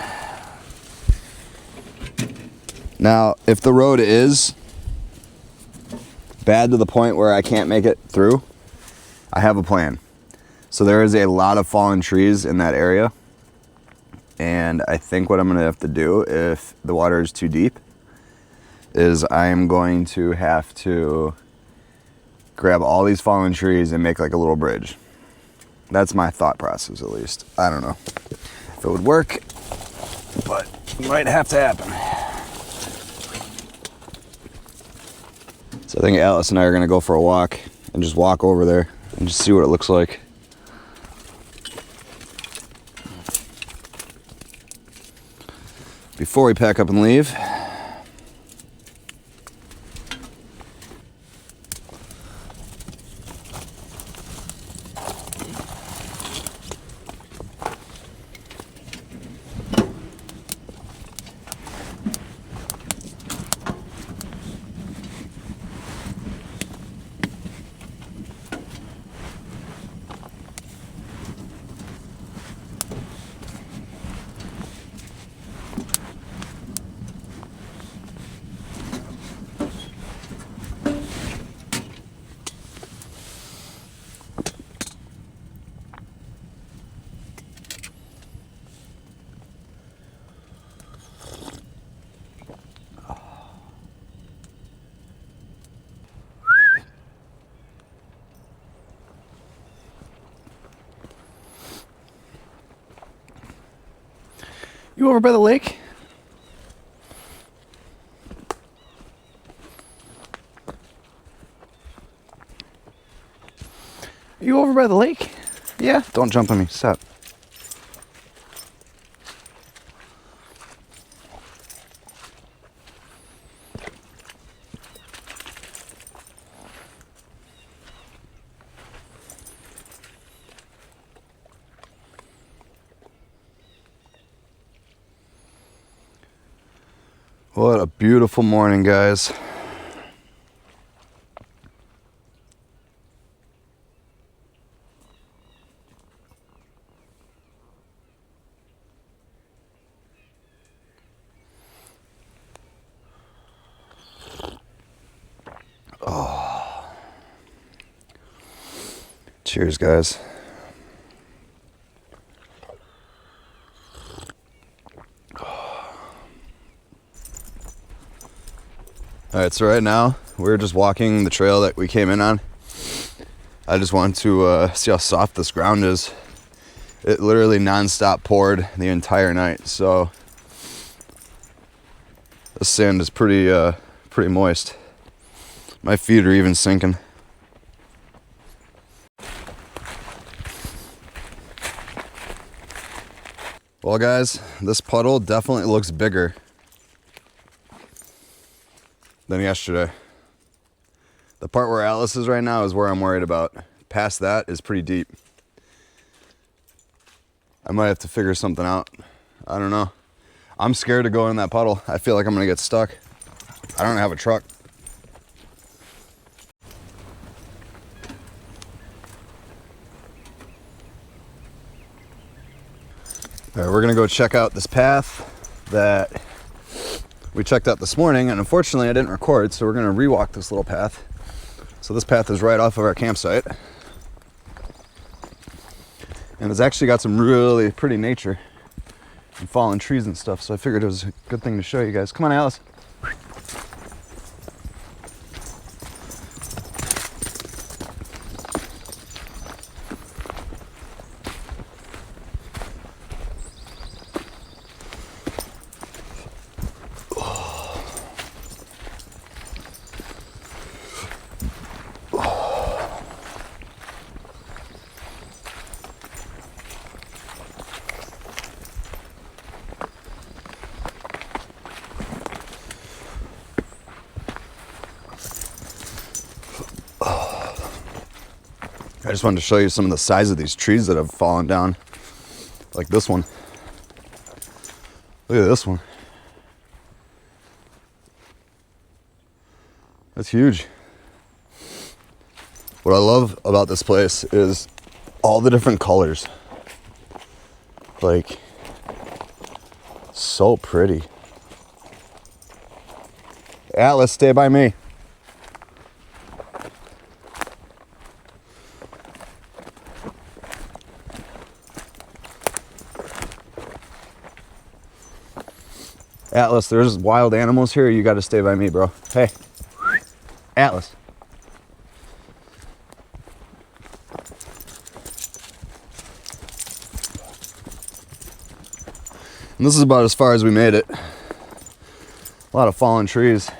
Now, if the road is bad to the point where I can't make it through, I have a plan. So there is a lot of fallen trees in that area, and I think what I'm gonna have to do, if the water is too deep, is I am going to have to grab all these fallen trees and make like a little bridge. That's my thought process, at least. I don't know if it would work, but it might have to happen. So I think Alice and I are gonna go for a walk and just walk over there and just see what it looks like. Before we pack up and leave. You over by the lake? You over by the lake? Yeah? Don't jump on me. Stop. What a beautiful morning, guys. Oh. Cheers, guys. All right, so right now we're just walking the trail that we came in on. I just want to see how soft this ground is. It literally nonstop poured the entire night, so the sand is pretty moist. My feet are even sinking. Well, guys, this puddle definitely looks bigger than yesterday. The part where Alice is right now is where I'm worried about. Past that is pretty deep. I might have to figure something out. I don't know. I'm scared to go in that puddle. I feel like I'm gonna get stuck. I don't have a truck. All right, we're gonna go check out this path that we checked out this morning, and unfortunately I didn't record, so we're gonna rewalk this little path. So this path is right off of our campsite. And it's actually got some really pretty nature and fallen trees and stuff, so I figured it was a good thing to show you guys. Come on, Alice. I just wanted to show you some of the size of these trees that have fallen down. Like this one. Look at this one. That's huge. What I love about this place is all the different colors. Like, so pretty. Atlas, stay by me. Atlas, there's wild animals here. You got to stay by me, bro. Hey, Atlas. And this is about as far as we made it. A lot of fallen trees.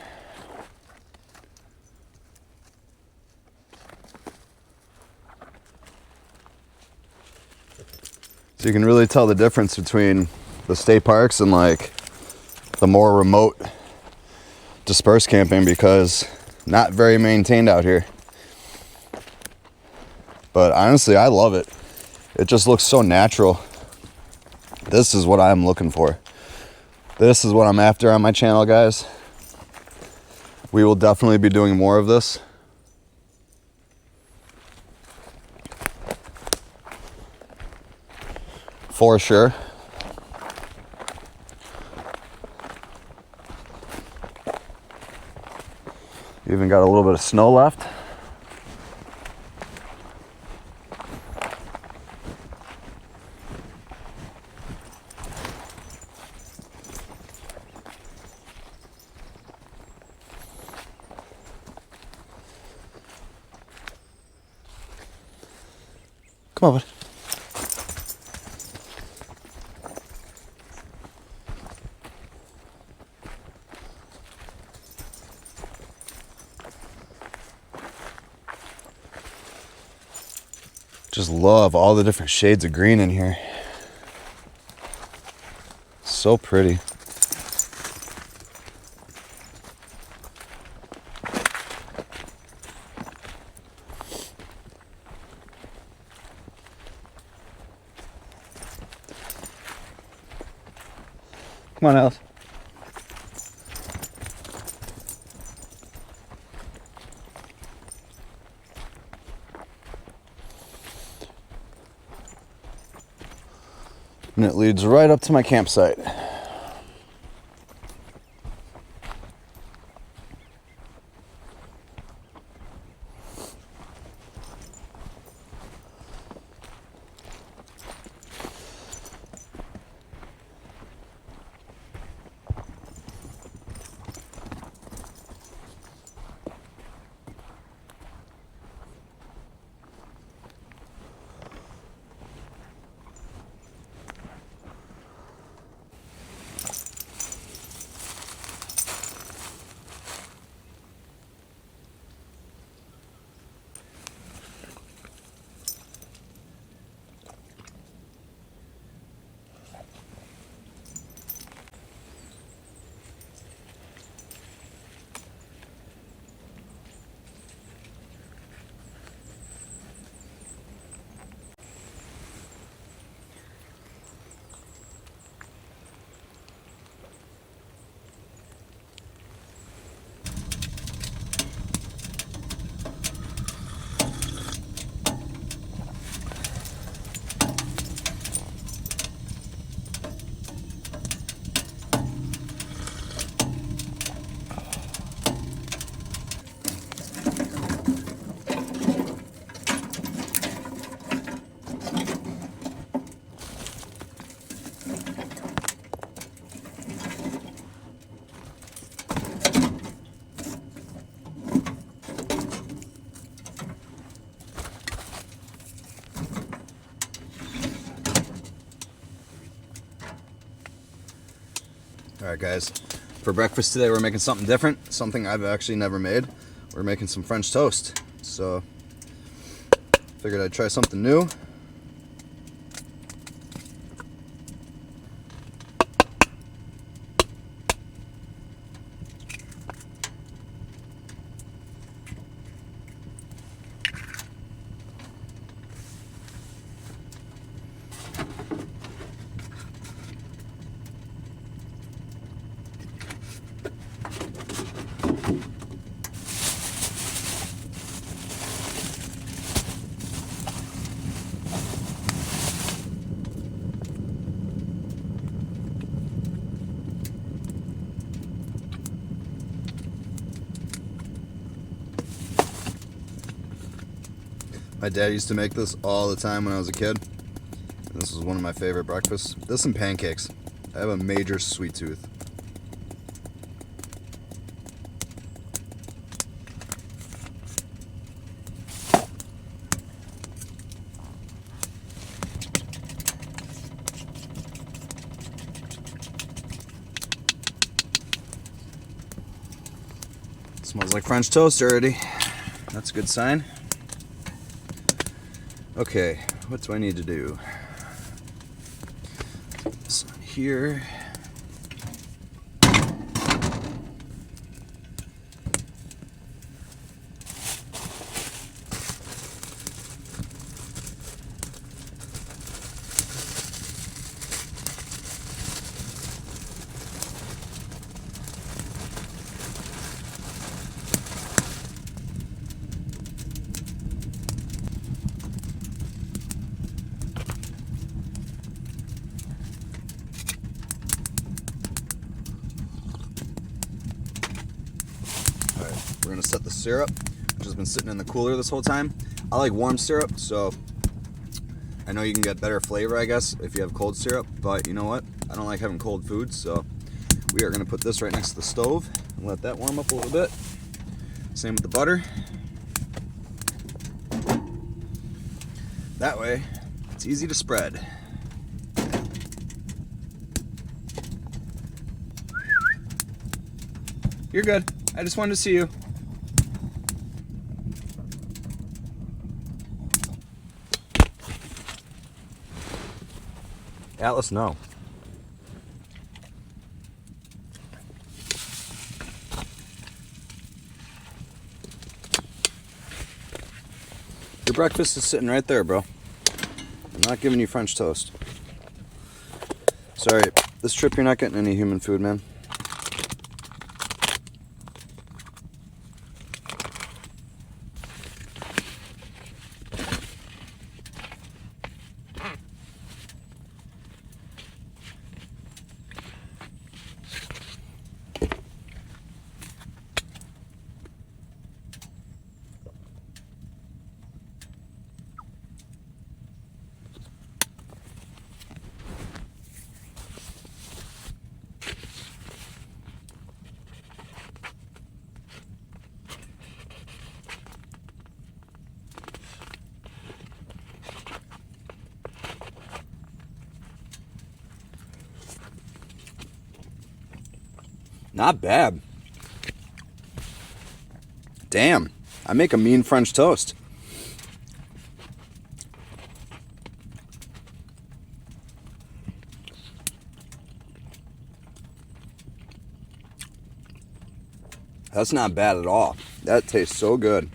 So you can really tell the difference between the state parks and like the more remote dispersed camping, because not very maintained out here. But honestly, I love it. It just looks so natural. This is what I'm looking for. This is what I'm after on my channel, guys. We will definitely be doing more of this. For sure. Even got a little bit of snow left. Come on, bud. Just love all the different shades of green in here. So pretty. Come on, Alice. And it leads right up to my campsite. All right, guys, for breakfast today, we're making something different, something I've actually never made. We're making some French toast. So figured I'd try something new. My dad used to make this all the time when I was a kid. This was one of my favorite breakfasts. This and pancakes. I have a major sweet tooth. Smells like French toast already. That's a good sign. Okay, what do I need to do? Put this on here. We're gonna set the syrup, which has been sitting in the cooler this whole time. I like warm syrup, so I know you can get better flavor, I guess, if you have cold syrup, but you know what? I don't like having cold food, so we are gonna put this right next to the stove and let that warm up a little bit. Same with the butter. That way, it's easy to spread. You're good. I just wanted to see you. Atlas, no. Your breakfast is sitting right there, bro. I'm not giving you French toast. Sorry, this trip you're not getting any human food, man. Not bad. Damn, I make a mean French toast. That's not bad at all. That tastes so good.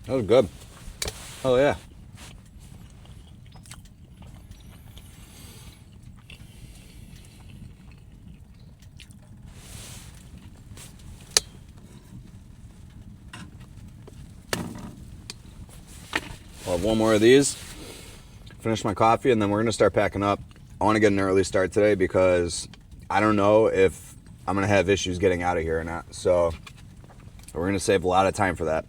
That was good. Oh yeah. I'll have one more of these, finish my coffee, and then we're gonna start packing up. I want to get an early start today because I don't know if I'm gonna have issues getting out of here or not. So we're gonna save a lot of time for that.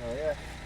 Oh yeah.